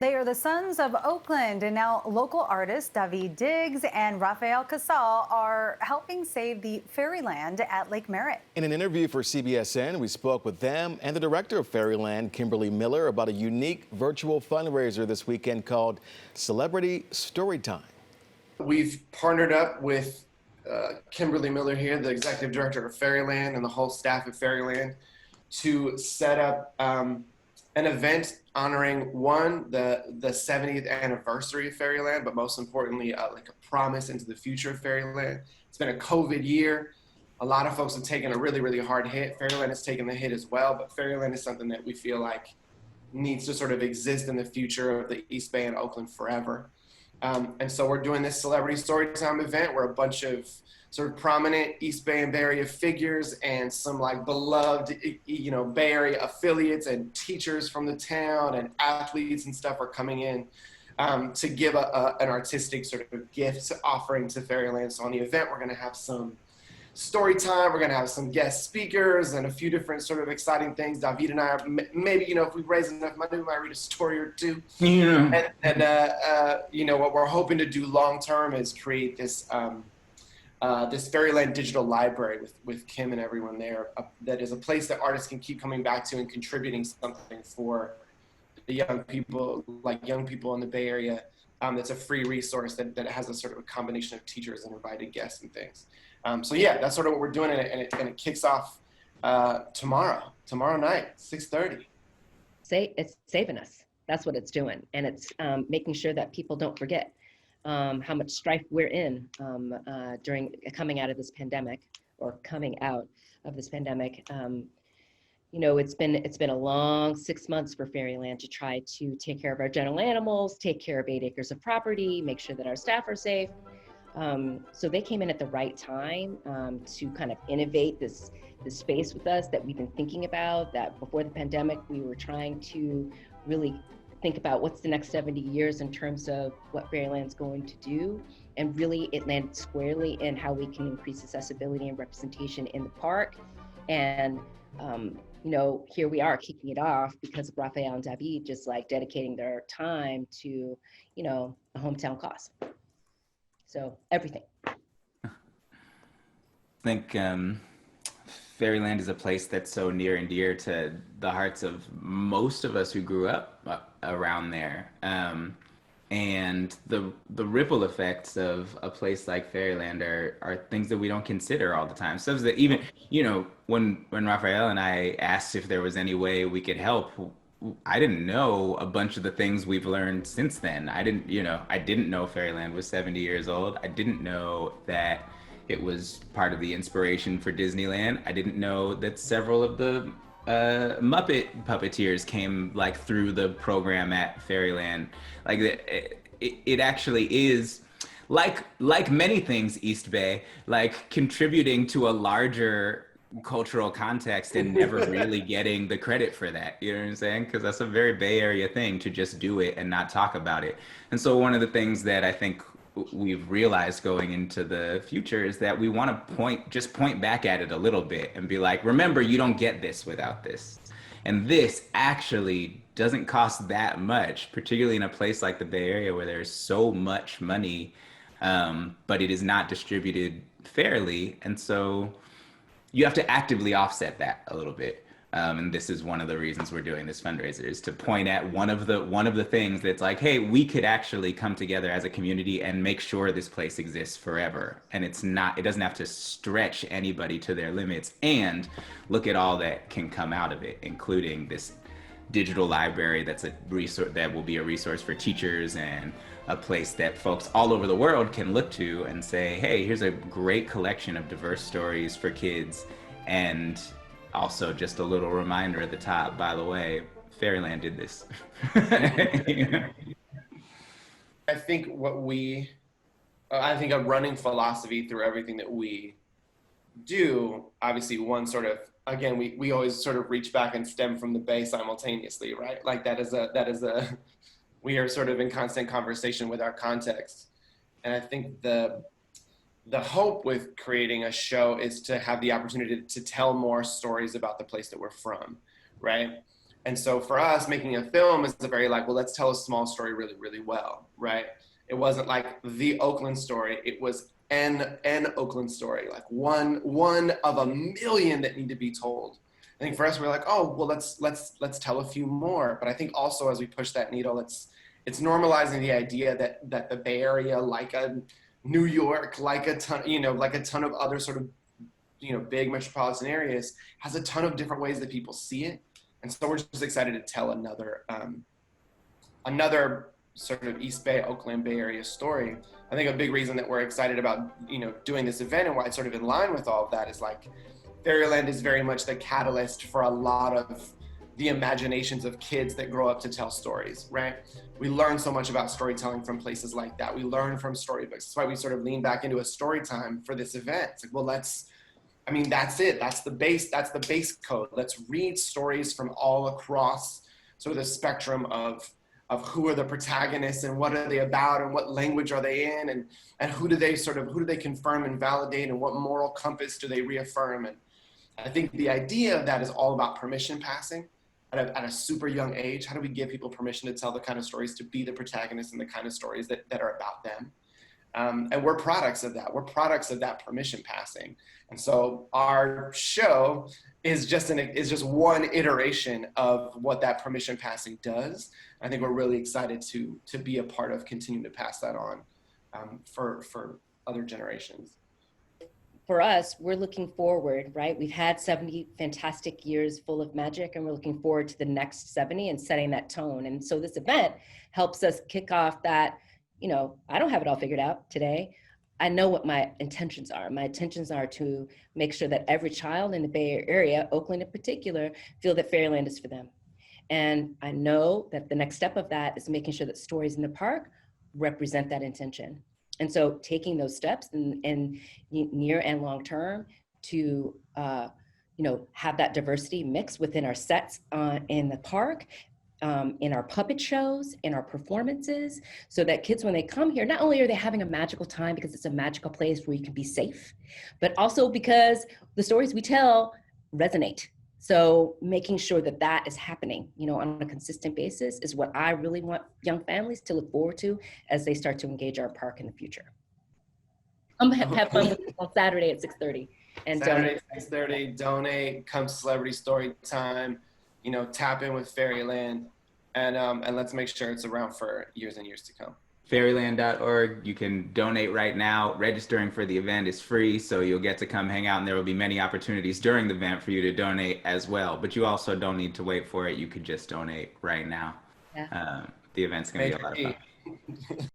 They are the sons of Oakland, and now local artists David Diggs and Rafael Casal are helping save the Fairyland at Lake Merritt. In an interview for CBSN, we spoke with them and the director of Fairyland, Kymberly Miller, about a unique virtual fundraiser this weekend called Celebrity Storytime. We've partnered up with Kymberly Miller here, the executive director of Fairyland, and the whole staff at Fairyland to set up an event honoring the 70th anniversary of Fairyland, but most importantly, like a promise into the future of Fairyland. It's been a COVID year. A lot of folks have taken a really, really hard hit. Fairyland has taken the hit as well, but Fairyland is something that we feel like needs to sort of exist in the future of the East Bay and Oakland forever. And so we're doing this celebrity storytime event where a bunch of sort of prominent East Bay and Bay Area figures and some like beloved, Bay Area affiliates and teachers from the town and athletes and stuff are coming in to give an artistic sort of gift offering to Fairyland. So on the event, we're going to have some story time. We're going to have some guest speakers and a few different sort of exciting things. David and I are maybe, if we raise enough money, we might read a story or two. Yeah. And what we're hoping to do long term is create this this Fairyland digital library with Kim and everyone there. That is a place that artists can keep coming back to and contributing something for the young people in the Bay Area. That's a free resource that has a sort of a combination of teachers and invited guests and things. So yeah, that's sort of what we're doing, and it kicks off tomorrow night, 6:30. It's saving us. That's what it's doing, and it's making sure that people don't forget how much strife we're in during coming out of this pandemic. It's been a long 6 months for Fairyland to try to take care of our general animals, take care of 8 acres of property, make sure that our staff are safe. So they came in at the right time to kind of innovate this space with us that we've been thinking about, that before the pandemic, we were trying to really think about what's the next 70 years in terms of what Fairyland's going to do. And really it landed squarely in how we can increase accessibility and representation in the park. And, here we are kicking it off because of Rafael and David just like dedicating their time to, a hometown cause. So everything. I think Fairyland is a place that's so near and dear to the hearts of most of us who grew up around there. And the ripple effects of a place like Fairyland are things that we don't consider all the time. So that even, when Rafael and I asked if there was any way we could help, I didn't know a bunch of the things we've learned since then. I didn't know Fairyland was 70 years old. I didn't know that it was part of the inspiration for Disneyland. I didn't know that several of the Muppet puppeteers came through the program at Fairyland. It actually is like many things East Bay, contributing to a larger cultural context and never really getting the credit for that. You know what I'm saying? Because that's a very Bay Area thing to just do it and not talk about it. And so one of the things that I think we've realized going into the future is that we want to point back at it a little bit and be like, remember, you don't get this without this. And this actually doesn't cost that much, particularly in a place like the Bay Area where there's so much money, but it is not distributed fairly. And so you have to actively offset that a little bit. And this is one of the reasons we're doing this fundraiser, is to point at one of the things that's like, hey, we could actually come together as a community and make sure this place exists forever. And it doesn't have to stretch anybody to their limits, and look at all that can come out of it, including this digital library that's a resource that will be a resource for teachers, and a place that folks all over the world can look to and say, hey, here's a great collection of diverse stories for kids. And also just a little reminder at the top, by the way, Fairyland did this. I think a running philosophy through everything that we do, obviously one sort of, again, we always sort of reach back and stem from the Bay simultaneously, right? We are sort of in constant conversation with our context. And I think the hope with creating a show is to have the opportunity to tell more stories about the place that we're from, right? And so for us, making a film is a very like, well, let's tell a small story really, really well, right? It wasn't like the Oakland story. It was an Oakland story, like one of a million that need to be told. I think for us, we're like, oh, well, let's tell a few more. But I think also as we push that needle, it's normalizing the idea that the Bay Area, like a New York, like a ton, like a ton of other sort of, big metropolitan areas, has a ton of different ways that people see it. And so we're just excited to tell another sort of East Bay, Oakland Bay Area story. I think a big reason that we're excited about, doing this event and why it's sort of in line with all of that is like, Fairyland is very much the catalyst for a lot of the imaginations of kids that grow up to tell stories, right? We learn so much about storytelling from places like that. We learn from storybooks. That's why we sort of lean back into a story time for this event. It's like, well, that's it. That's the base code. Let's read stories from all across sort of the spectrum of who are the protagonists and what are they about and what language are they in and who do they confirm and validate and what moral compass do they reaffirm. And I think the idea of that is all about permission passing at a super young age. How do we give people permission to tell the kind of stories, to be the protagonists and the kind of stories that are about them? And we're products of that. We're products of that permission passing. And so our show is just one iteration of what that permission passing does. I think we're really excited to be a part of continuing to pass that on for other generations. For us, we're looking forward, right? We've had 70 fantastic years full of magic, and we're looking forward to the next 70 and setting that tone. And so this event helps us kick off that, I don't have it all figured out today. I know what my intentions are. My intentions are to make sure that every child in the Bay Area, Oakland in particular, feel that Fairyland is for them. And I know that the next step of that is making sure that stories in the park represent that intention. And so taking those steps in near and long term to have that diversity mix within our sets in the park, in our puppet shows, in our performances, so that kids, when they come here, not only are they having a magical time because it's a magical place where you can be safe, but also because the stories we tell resonate. So making sure that that is happening, on a consistent basis is what I really want young families to look forward to as they start to engage our park in the future. Have fun with it on Saturday at 6:30. And Saturday at 6:30, donate, come to Celebrity Story Time, tap in with Fairyland, and let's make sure it's around for years and years to come. Fairyland.org. You can donate right now. Registering for the event is free, so you'll get to come hang out, and there will be many opportunities during the event for you to donate as well. But you also don't need to wait for it. You could just donate right now. Yeah. The event's going to be a lot of fun.